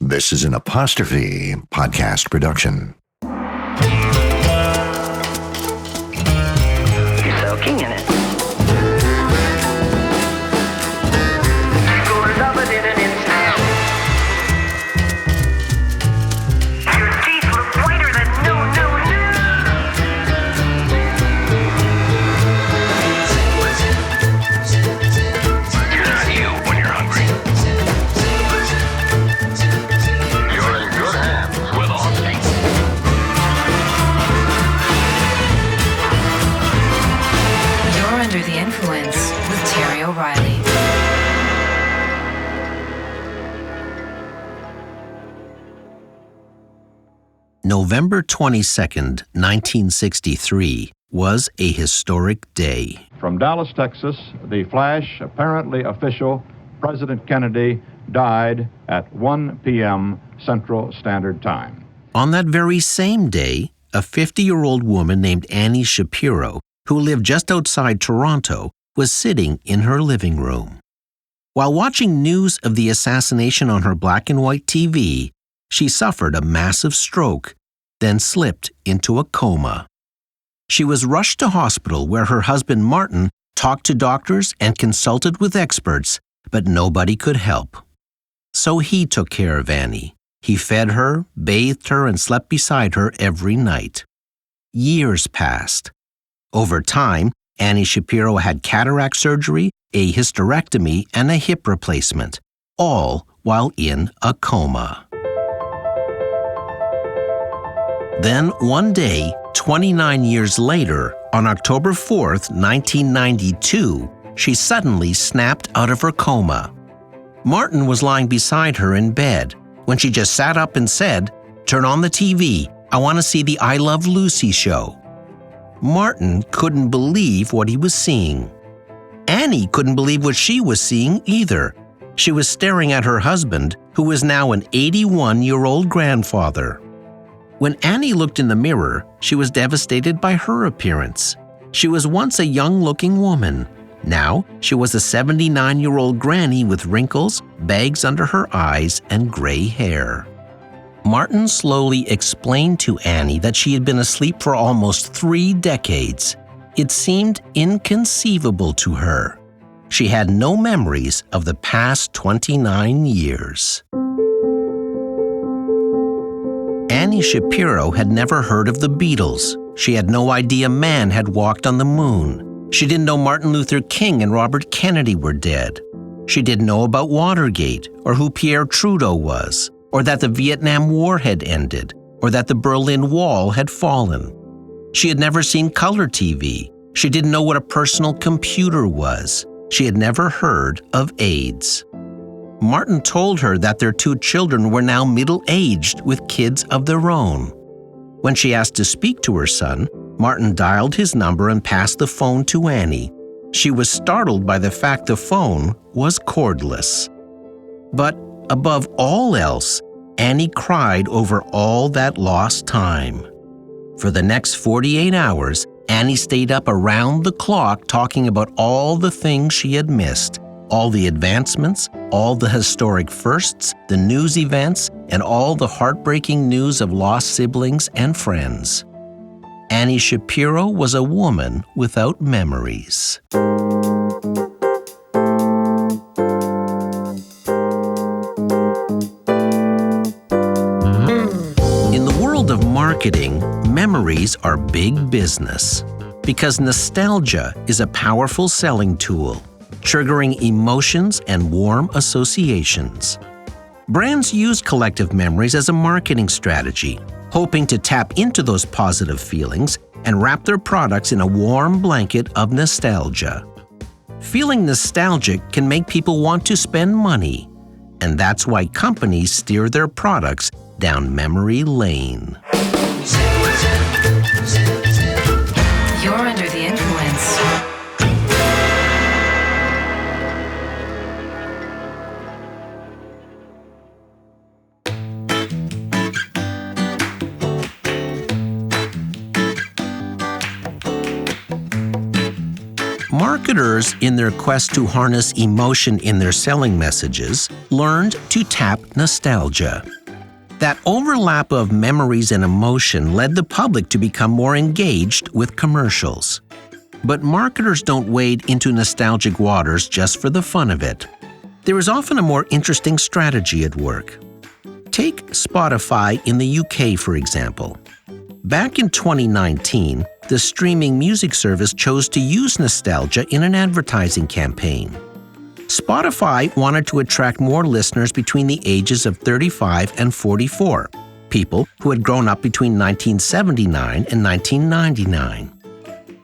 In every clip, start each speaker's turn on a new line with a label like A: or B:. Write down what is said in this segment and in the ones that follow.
A: This is an Apostrophe podcast production.
B: You're soaking in it. Scores of it in an instant. Your teeth look whiter than new. You're not you when you're hungry. You're in good hands with Austin.
C: You're under the influence with Terry O'Reilly.
D: November 22nd, 1963 was a historic day.
E: From Dallas, Texas, the flash, apparently official, President Kennedy died at 1 p.m. Central Standard Time.
D: On that very same day, a 50-year-old woman named Annie Shapiro, who lived just outside Toronto, was sitting in her living room. While watching news of the assassination on her black and white TV, she suffered a massive stroke, then slipped into a coma. She was rushed to hospital where her husband Martin talked to doctors and consulted with experts, but nobody could help. So he took care of Annie. He fed her, bathed her, and slept beside her every night. Years passed. Over time, Annie Shapiro had cataract surgery, a hysterectomy, and a hip replacement, all while in a coma. Then one day, 29 years later, on October 4th, 1992, she suddenly snapped out of her coma. Martin was lying beside her in bed when she just sat up and said, "Turn on the TV. I want to see the I Love Lucy show." Martin couldn't believe what he was seeing. Annie couldn't believe what she was seeing either. She was staring at her husband, who was now an 81-year-old grandfather. When Annie looked in the mirror, she was devastated by her appearance. She was once a young-looking woman. Now, she was a 79-year-old granny with wrinkles, bags under her eyes, and gray hair. Martin slowly explained to Annie that she had been asleep for almost 3 decades. It seemed inconceivable to her. She had no memories of the past 29 years. Annie Shapiro had never heard of the Beatles. She had no idea man had walked on the moon. She didn't know Martin Luther King and Robert Kennedy were dead. She didn't know about Watergate, or who Pierre Trudeau was, or that the Vietnam War had ended, or that the Berlin Wall had fallen. She had never seen color TV. She didn't know what a personal computer was. She had never heard of AIDS. Martin told her that their 2 children were now middle-aged with kids of their own. When she asked to speak to her son, Martin dialed his number and passed the phone to Annie. She was startled by the fact the phone was cordless. But above all else, Annie cried over all that lost time. For the next 48 hours, Annie stayed up around the clock talking about all the things she had missed. All the advancements, all the historic firsts, the news events, and all the heartbreaking news of lost siblings and friends. Annie Shapiro was a woman without memories. In the world of marketing, memories are big business because nostalgia is a powerful selling tool, triggering emotions and warm associations. Brands use collective memories as a marketing strategy, hoping to tap into those positive feelings and wrap their products in a warm blanket of nostalgia. Feeling nostalgic can make people want to spend money, and that's why companies steer their products down memory lane.
C: You're under the influence.
D: Marketers, in their quest to harness emotion in their selling messages, learned to tap nostalgia. That overlap of memories and emotion led the public to become more engaged with commercials. But marketers don't wade into nostalgic waters just for the fun of it. There is often a more interesting strategy at work. Take Spotify in the UK, for example. Back in 2019, the streaming music service chose to use nostalgia in an advertising campaign. Spotify wanted to attract more listeners between the ages of 35 and 44, people who had grown up between 1979 and 1999.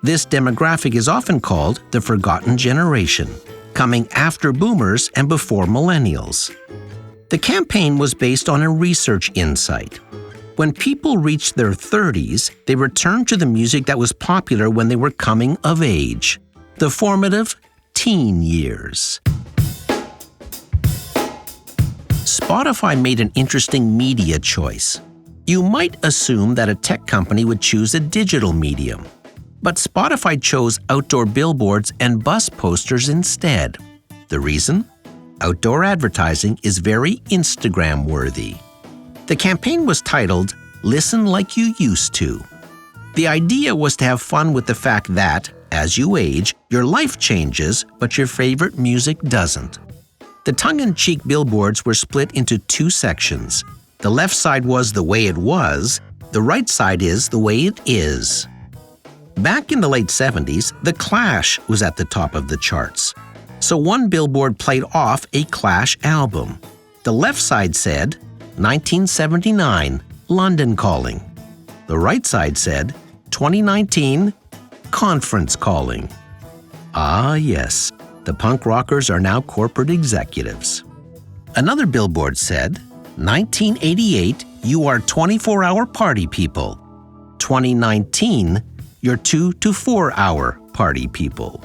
D: This demographic is often called the forgotten generation, coming after boomers and before millennials. The campaign was based on a research insight. When people reached their 30s, they returned to the music that was popular when they were coming of age, the formative teen years. Spotify made an interesting media choice. You might assume that a tech company would choose a digital medium, but Spotify chose outdoor billboards and bus posters instead. The reason? Outdoor advertising is very Instagram-worthy. The campaign was titled, "Listen Like You Used To." The idea was to have fun with the fact that, as you age, your life changes, but your favorite music doesn't. The tongue-in-cheek billboards were split into two sections. The left side was the way it was, the right side is the way it is. Back in the late 70s, The Clash was at the top of the charts. So one billboard played off a Clash album. The left side said, 1979, London Calling. The right side said, 2019, Conference Calling. Ah, yes, the punk rockers are now corporate executives. Another billboard said, 1988, you are 24-hour party people. 2019, you're 2 to 4 hour party people.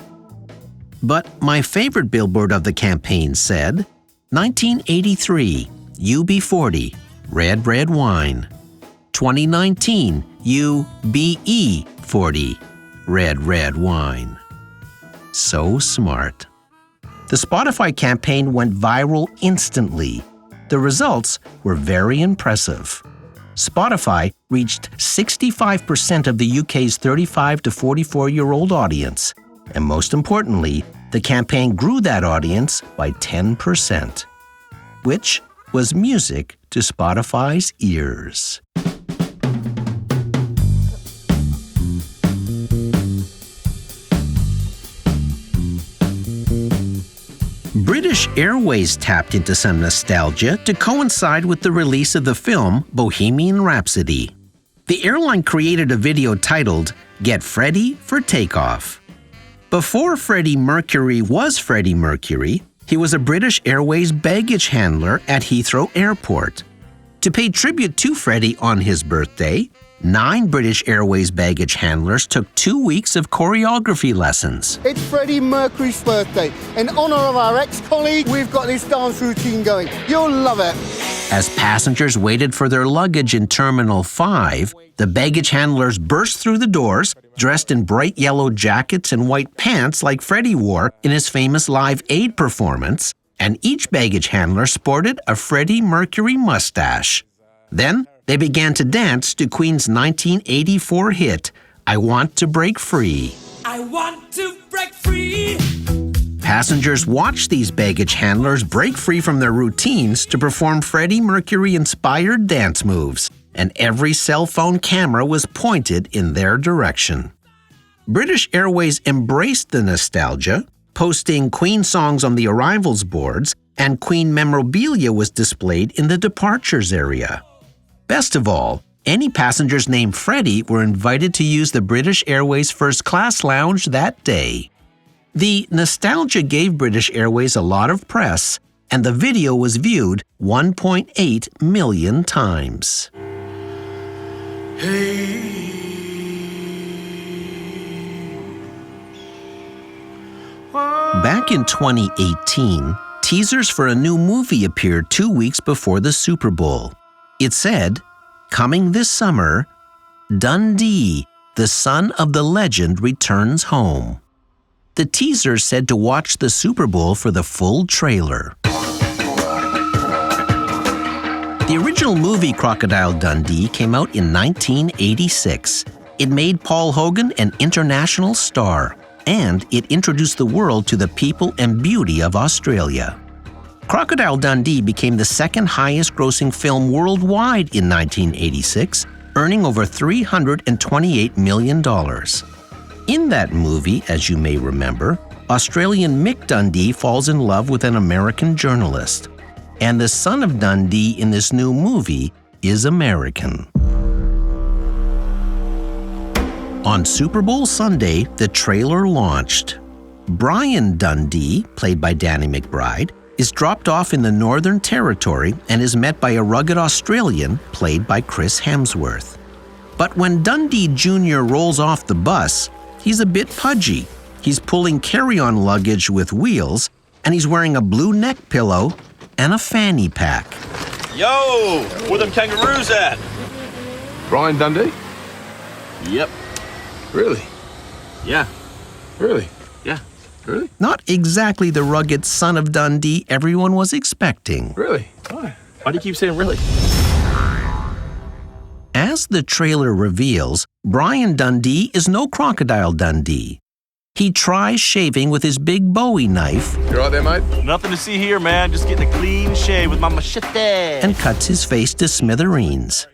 D: But my favorite billboard of the campaign said, 1983, UB40, Red Red Wine. 2019, UBE40, Red Red Wine. So smart. The Spotify campaign went viral instantly. The results were very impressive. Spotify reached 65% of the UK's 35 to 44-year-old audience. And most importantly, the campaign grew that audience by 10%, which was music to Spotify's ears. British Airways tapped into some nostalgia to coincide with the release of the film Bohemian Rhapsody. The airline created a video titled, "Get Freddie for Takeoff." Before Freddie Mercury was Freddie Mercury, he was a British Airways baggage handler at Heathrow Airport. To pay tribute to Freddie on his birthday, 9 British Airways baggage handlers took 2 weeks of choreography lessons.
F: It's Freddie Mercury's birthday. In honor of our ex-colleague, we've got this dance routine going. You'll love it.
D: As passengers waited for their luggage in Terminal 5, the baggage handlers burst through the doors, dressed in bright yellow jackets and white pants like Freddie wore in his famous Live Aid performance, and each baggage handler sported a Freddie Mercury mustache. Then, they began to dance to Queen's 1984 hit, "I Want to Break Free."
G: I want to break free.
D: Passengers watched these baggage handlers break free from their routines to perform Freddie Mercury-inspired dance moves, and every cell phone camera was pointed in their direction. British Airways embraced the nostalgia, posting Queen songs on the arrivals boards, and Queen memorabilia was displayed in the departures area. Best of all, any passengers named Freddie were invited to use the British Airways first class lounge that day. The nostalgia gave British Airways a lot of press, and the video was viewed 1.8 million times. Back in 2018, teasers for a new movie appeared 2 weeks before the Super Bowl. It said, "Coming this summer, Dundee, the son of the legend, returns home." The teaser said to watch the Super Bowl for the full trailer. The original movie Crocodile Dundee came out in 1986. It made Paul Hogan an international star, and it introduced the world to the people and beauty of Australia. Crocodile Dundee became the second highest grossing film worldwide in 1986, earning over $328 million. In that movie, as you may remember, Australian Mick Dundee falls in love with an American journalist. And the son of Dundee in this new movie is American. On Super Bowl Sunday, the trailer launched. Brian Dundee, played by Danny McBride, is dropped off in the Northern Territory and is met by a rugged Australian, played by Chris Hemsworth. But when Dundee Jr. rolls off the bus, he's a bit pudgy. He's pulling carry-on luggage with wheels, and he's wearing a blue neck pillow and a fanny pack.
H: Yo, where them kangaroos at?
I: Brian Dundee?
H: Yep.
I: Really?
H: Yeah.
I: Really?
H: Yeah.
I: Really?
D: Not exactly the rugged son of Dundee everyone was expecting.
I: Really?
H: Why do you keep saying really?
D: As the trailer reveals, Brian Dundee is no Crocodile Dundee. He tries shaving with his big Bowie knife.
I: You right there, mate?
H: Nothing to see here, man. Just getting a clean shave with my machete.
D: And cuts his face to smithereens.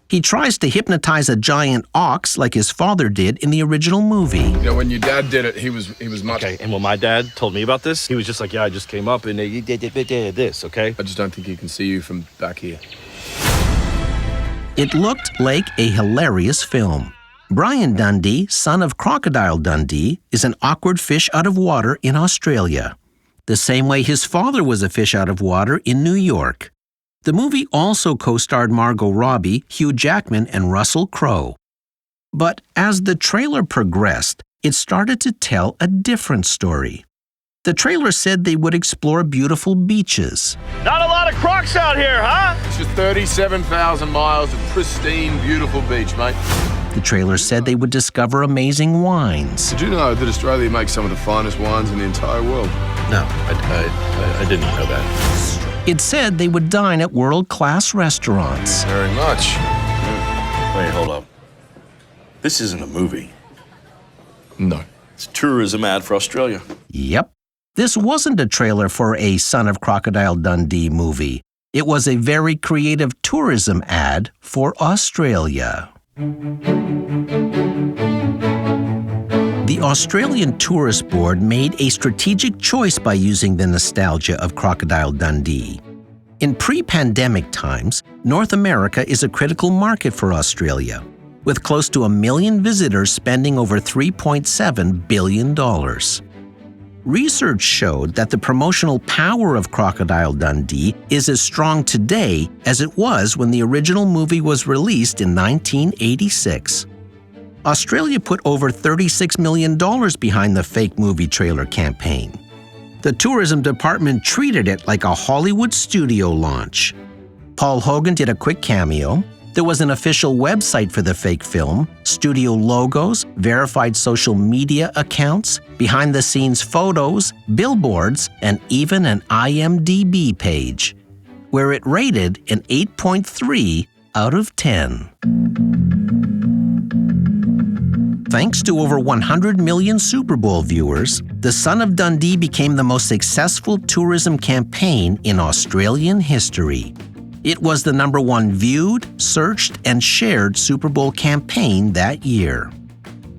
D: He tries to hypnotize a giant ox like his father did in the original movie.
I: You know, when your dad did it, he was much...
H: Okay, and when my dad told me about this, he was just like, yeah, I just came up and you did this, okay?
I: I just don't think he can see you from back here.
D: It looked like a hilarious film. Brian Dundee, son of Crocodile Dundee, is an awkward fish out of water in Australia, the same way his father was a fish out of water in New York. The movie also co-starred Margot Robbie, Hugh Jackman, and Russell Crowe. But as the trailer progressed, it started to tell a different story. The trailer said they would explore beautiful beaches.
H: Not a lot of crocs out here, huh?
I: It's just 37,000 miles of pristine, beautiful beach, mate.
D: The trailer said they would discover amazing wines.
I: Did you know that Australia makes some of the finest wines in the entire world?
H: No, I didn't know that.
D: It said they would dine at world-class restaurants.
I: Very much.
H: Wait, hold up. This isn't a movie.
I: No.
H: It's a tourism ad for Australia.
D: Yep. This wasn't a trailer for a Son of Crocodile Dundee movie. It was a very creative tourism ad for Australia. The Australian Tourist Board made a strategic choice by using the nostalgia of Crocodile Dundee. In pre-pandemic times, North America is a critical market for Australia, with close to 1 million visitors spending over $3.7 billion. Research showed that the promotional power of Crocodile Dundee is as strong today as it was when the original movie was released in 1986. Australia put over $36 million behind the fake movie trailer campaign. The tourism department treated it like a Hollywood studio launch. Paul Hogan did a quick cameo. There was an official website for the fake film, studio logos, verified social media accounts, behind-the-scenes photos, billboards, and even an IMDb page, where it rated an 8.3 out of 10. Thanks to over 100 million Super Bowl viewers, The Son of Dundee became the most successful tourism campaign in Australian history. It was the #1 viewed, searched, and shared Super Bowl campaign that year.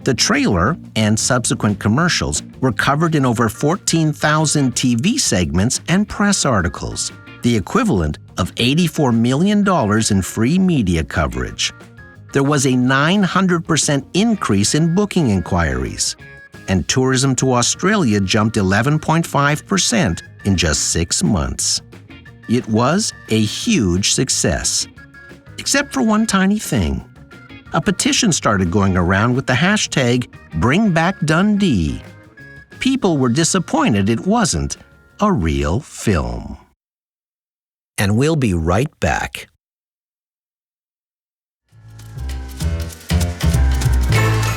D: The trailer and subsequent commercials were covered in over 14,000 TV segments and press articles, the equivalent of $84 million in free media coverage. There was a 900% increase in booking inquiries, and tourism to Australia jumped 11.5% in just 6 months. It was a huge success, except for one tiny thing. A petition started going around with the hashtag #BringBackDundee. People were disappointed it wasn't a real film. And we'll be right back.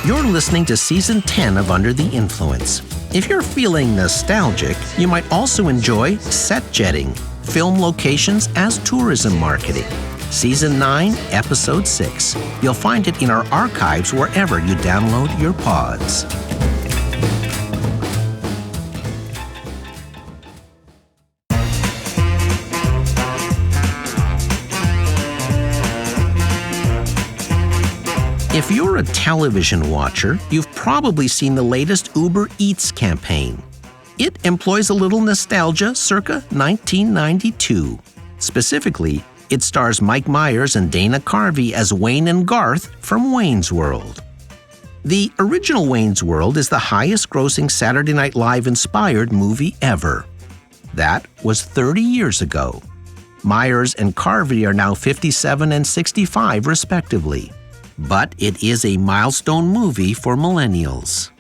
D: You're listening to Season 10 of Under the Influence. If you're feeling nostalgic, you might also enjoy set jetting, film locations as tourism marketing. Season 9, Episode 6. You'll find it in our archives wherever you download your pods. If you're a television watcher, you've probably seen the latest Uber Eats campaign. It employs a little nostalgia circa 1992. Specifically, it stars Mike Myers and Dana Carvey as Wayne and Garth from Wayne's World. The original Wayne's World is the highest-grossing Saturday Night Live-inspired movie ever. That was 30 years ago. Myers and Carvey are now 57 and 65, respectively. But it is a milestone movie for millennials.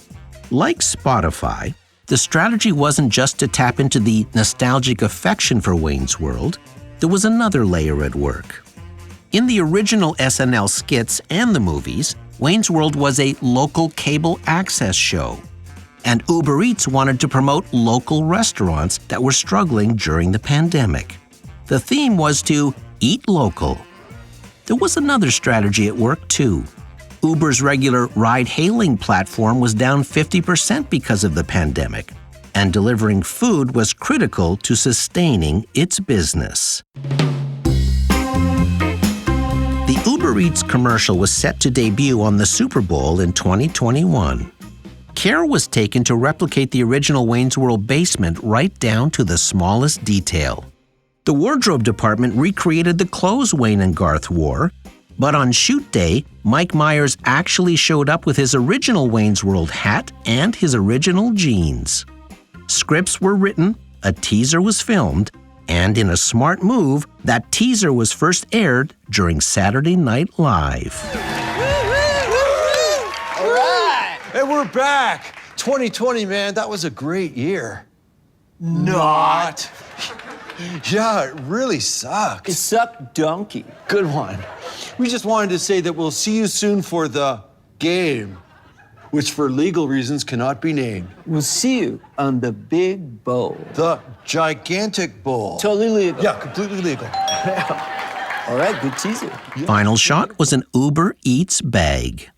D: Like Spotify, the strategy wasn't just to tap into the nostalgic affection for Wayne's World. There was another layer at work. In the original SNL skits and the movies, Wayne's World was a local cable access show. And Uber Eats wanted to promote local restaurants that were struggling during the pandemic. The theme was to eat local. There was another strategy at work, too. Uber's regular ride-hailing platform was down 50% because of the pandemic, and delivering food was critical to sustaining its business. The Uber Eats commercial was set to debut on the Super Bowl in 2021. Care was taken to replicate the original Wayne's World basement right down to the smallest detail. The wardrobe department recreated the clothes Wayne and Garth wore, but on shoot day, Mike Myers actually showed up with his original Wayne's World hat and his original jeans. Scripts were written, a teaser was filmed, and in a smart move, that teaser was first aired during Saturday Night Live.
J: All right! And we're back! 2020, man, that was a great year. Not. Yeah, it really sucks.
K: It sucked donkey.
J: Good one. We just wanted to say that we'll see you soon for the game, which for legal reasons cannot be named.
K: We'll see you on the big bowl.
J: The gigantic bowl.
K: Totally legal.
J: Yeah, completely legal.
K: All right, good teaser.
D: Final shot was an Uber Eats bag.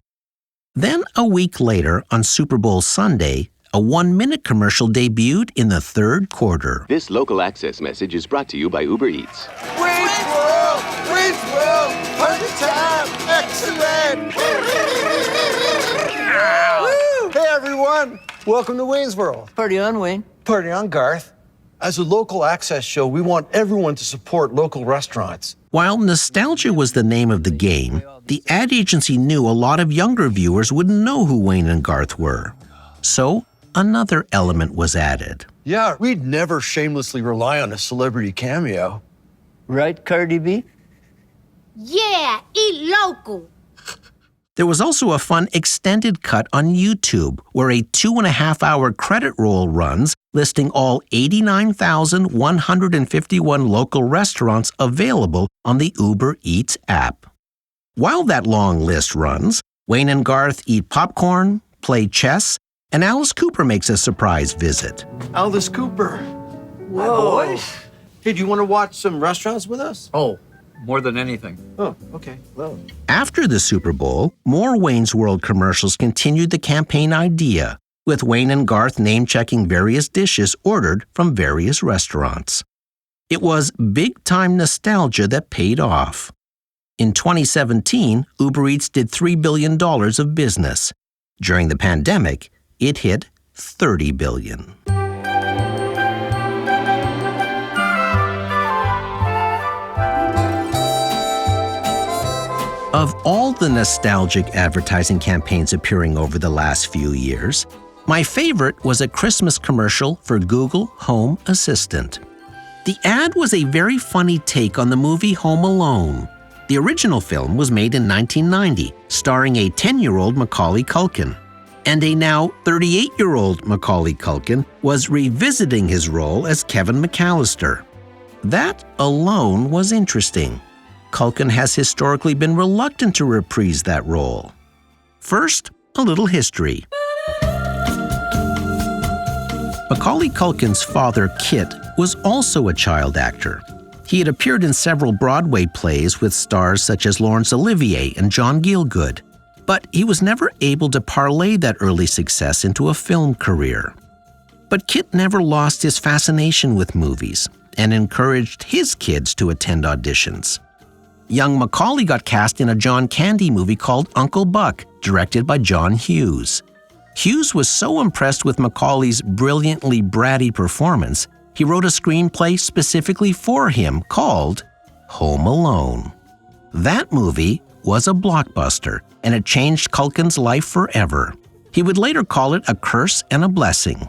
D: Then a week later, on Super Bowl Sunday, a 1-minute commercial debuted in the third quarter.
L: This local access message is brought to you by Uber Eats.
J: Wayne's World! Wayne's World! Party time! Excellent! Hey, everyone! Welcome to Wayne's World.
K: Party on, Wayne.
J: Party on, Garth. As a local access show, we want everyone to support local restaurants.
D: While nostalgia was the name of the game, the ad agency knew a lot of younger viewers wouldn't know who Wayne and Garth were. So, another element was added.
J: Yeah, we'd never shamelessly rely on a celebrity cameo.
K: Right, Cardi B?
M: Yeah, eat local.
D: There was also a fun extended cut on YouTube, where a 2.5-hour credit roll runs, listing all 89,151 local restaurants available on the Uber Eats app. While that long list runs, Wayne and Garth eat popcorn, play chess, and Alice Cooper makes a surprise visit.
J: Alice Cooper.
K: Whoa.
J: Hi, boys. Hey, do you want to watch some restaurants with us?
N: Oh, more than anything.
J: Oh, okay. Well.
D: After the Super Bowl, more Wayne's World commercials continued the campaign idea, with Wayne and Garth name-checking various dishes ordered from various restaurants. It was big-time nostalgia that paid off. In 2017, Uber Eats did $3 billion of business. During the pandemic, it hit $30 billion. Of all the nostalgic advertising campaigns appearing over the last few years, my favorite was a Christmas commercial for Google Home Assistant. The ad was a very funny take on the movie Home Alone. The original film was made in 1990, starring a 10-year-old Macaulay Culkin. And a now 38-year-old Macaulay Culkin was revisiting his role as Kevin McAllister. That alone was interesting. Culkin has historically been reluctant to reprise that role. First, a little history. Macaulay Culkin's father, Kit, was also a child actor. He had appeared in several Broadway plays with stars such as Laurence Olivier and John Gielgud, but he was never able to parlay that early success into a film career. But Kit never lost his fascination with movies and encouraged his kids to attend auditions. Young Macaulay got cast in a John Candy movie called Uncle Buck, directed by John Hughes. Hughes was so impressed with Macaulay's brilliantly bratty performance, he wrote a screenplay specifically for him called Home Alone. That movie was a blockbuster, and it changed Culkin's life forever. He would later call it a curse and a blessing.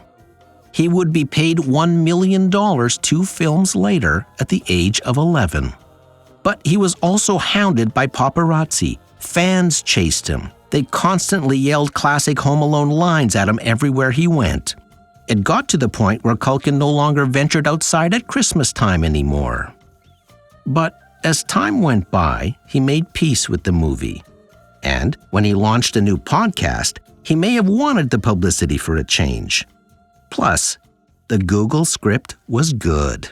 D: He would be paid $1 million 2 films later at the age of 11. But he was also hounded by paparazzi. Fans chased him. They constantly yelled classic Home Alone lines at him everywhere he went. It got to the point where Culkin no longer ventured outside at Christmas time anymore. But as time went by, he made peace with the movie. And when he launched a new podcast, he may have wanted the publicity for a change. Plus, the Google script was good.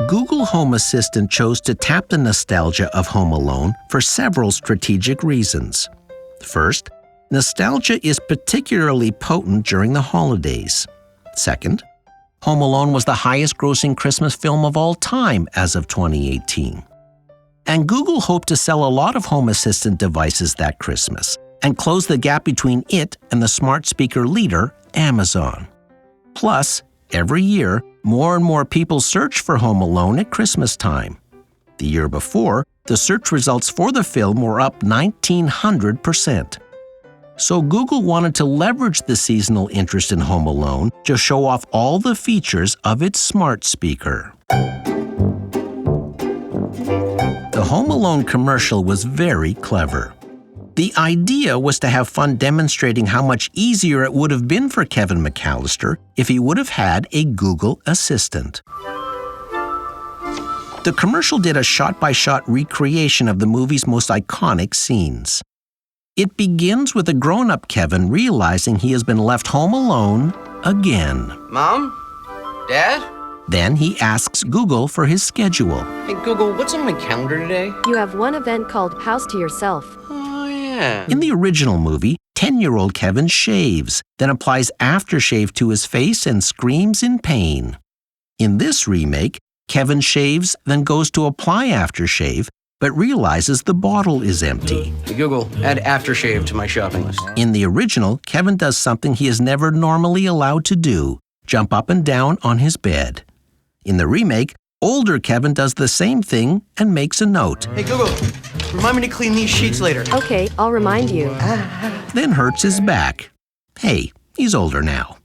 D: Google Home Assistant chose to tap the nostalgia of Home Alone for several strategic reasons. First, nostalgia is particularly potent during the holidays. Second, Home Alone was the highest-grossing Christmas film of all time as of 2018. And Google hoped to sell a lot of Home Assistant devices that Christmas and close the gap between it and the smart speaker leader, Amazon. Plus, every year, more and more people search for Home Alone at Christmas time. The year before, the search results for the film were up 1,900%. So Google wanted to leverage the seasonal interest in Home Alone to show off all the features of its smart speaker. The Home Alone commercial was very clever. The idea was to have fun demonstrating how much easier it would have been for Kevin McAllister if he would have had a Google Assistant. The commercial did a shot-by-shot recreation of the movie's most iconic scenes. It begins with a grown-up Kevin realizing he has been left home alone again.
N: Mom? Dad?
D: Then he asks Google for his schedule.
N: Hey, Google, what's on my calendar today?
O: You have one event called House to Yourself.
N: Oh, yeah.
D: In the original movie, 10-year-old Kevin shaves, then applies aftershave to his face and screams in pain. In this remake, Kevin shaves, then goes to apply aftershave, but realizes the bottle is empty.
N: Hey, Google, add aftershave to my shopping list.
D: In the original, Kevin does something he is never normally allowed to do, jump up and down on his bed. In the remake, older Kevin does the same thing and makes a note.
N: Hey, Google, remind me to clean these sheets later.
O: Okay, I'll remind you.
D: Then hurts his back. Hey, he's older now.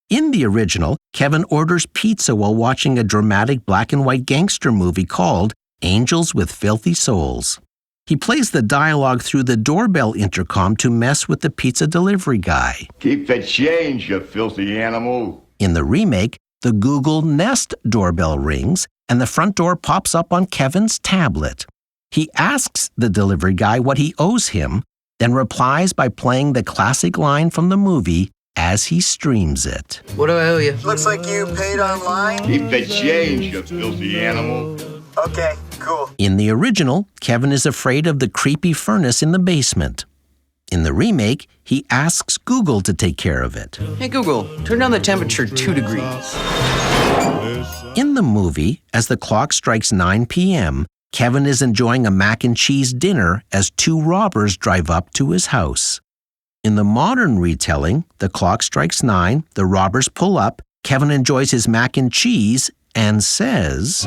D: In the original, Kevin orders pizza while watching a dramatic black and white gangster movie called Angels with Filthy Souls. He plays the dialogue through the doorbell intercom to mess with the pizza delivery guy.
B: Keep the change, you filthy animal.
D: In the remake, the Google Nest doorbell rings and the front door pops up on Kevin's tablet. He asks the delivery guy what he owes him, then replies by playing the classic line from the movie as he streams it.
N: What do I owe you?
F: Looks like you paid online.
B: Keep the change, you filthy animal.
F: Okay, cool.
D: In the original, Kevin is afraid of the creepy furnace in the basement. In the remake, he asks Google to take care of it.
N: Hey, Google, turn down the temperature 2 degrees.
D: In the movie, as the clock strikes 9 p.m., Kevin is enjoying a mac and cheese dinner as 2 robbers drive up to his house. In the modern retelling, the clock strikes 9, the robbers pull up, Kevin enjoys his mac and cheese and says,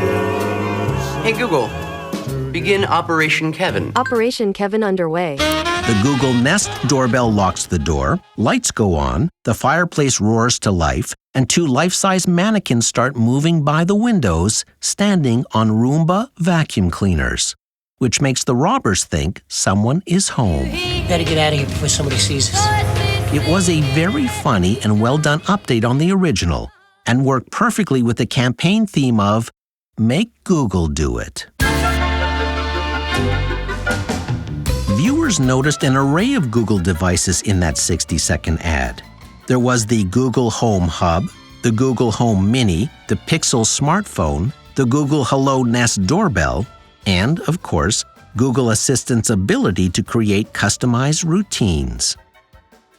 N: Hey, Google, begin Operation Kevin.
O: Operation Kevin underway.
D: The Google Nest doorbell locks the door, lights go on, the fireplace roars to life, and 2 life-size mannequins start moving by the windows, standing on Roomba vacuum cleaners, which makes the robbers think someone is home.
P: Better get out of here before somebody sees us.
D: It was a very funny and well-done update on the original, and worked perfectly with the campaign theme of Make Google Do It. Viewers noticed an array of Google devices in that 60-second ad. There was the Google Home Hub, the Google Home Mini, the Pixel smartphone, the Google Hello Nest doorbell, and, of course, Google Assistant's ability to create customized routines.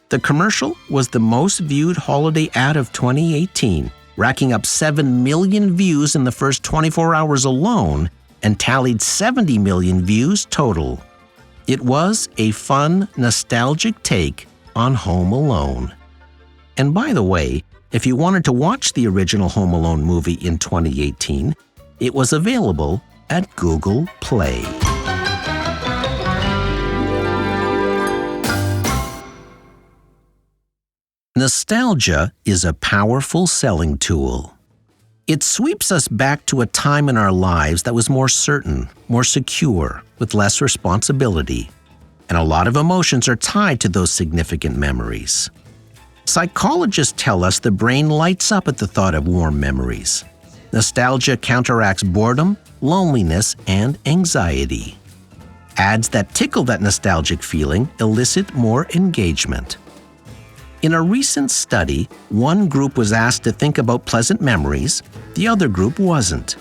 D: The commercial was the most viewed holiday ad of 2018, racking up 7 million views in the first 24 hours alone and tallied 70 million views total. It was a fun, nostalgic take on Home Alone. And by the way, if you wanted to watch the original Home Alone movie in 2018, it was available at Google Play. Nostalgia is a powerful selling tool. It sweeps us back to a time in our lives that was more certain, more secure, with less responsibility. And a lot of emotions are tied to those significant memories. Psychologists tell us the brain lights up at the thought of warm memories. Nostalgia counteracts boredom, loneliness, and anxiety. Ads that tickle that nostalgic feeling elicit more engagement. In a recent study, one group was asked to think about pleasant memories, the other group wasn't.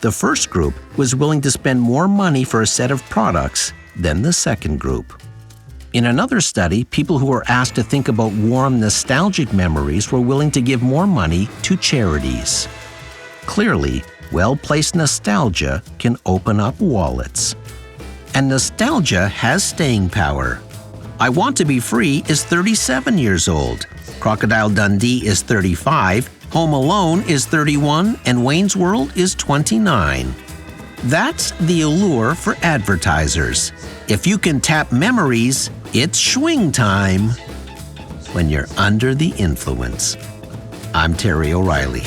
D: The first group was willing to spend more money for a set of products than the second group. In another study, people who were asked to think about warm, nostalgic memories were willing to give more money to charities. Clearly, well-placed nostalgia can open up wallets. And nostalgia has staying power. I Want to Be Free is 37 years old. Crocodile Dundee is 35, Home Alone is 31, and Wayne's World is 29. That's the allure for advertisers. If you can tap memories, it's swing time when you're under the influence. I'm Terry O'Reilly.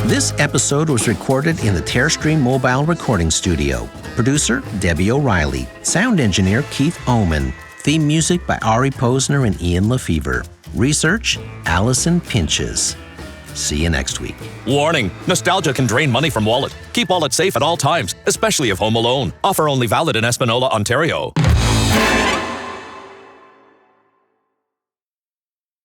D: This episode was recorded in the Terrestream Mobile Recording Studio. Producer, Debbie O'Reilly. Sound engineer, Keith Oman. Theme music by Ari Posner and Ian Lefevre. Research, Allison Pinches. See you next week.
Q: Warning, nostalgia can drain money from wallet. Keep wallet safe at all times, especially if home alone. Offer only valid in Espanola, Ontario.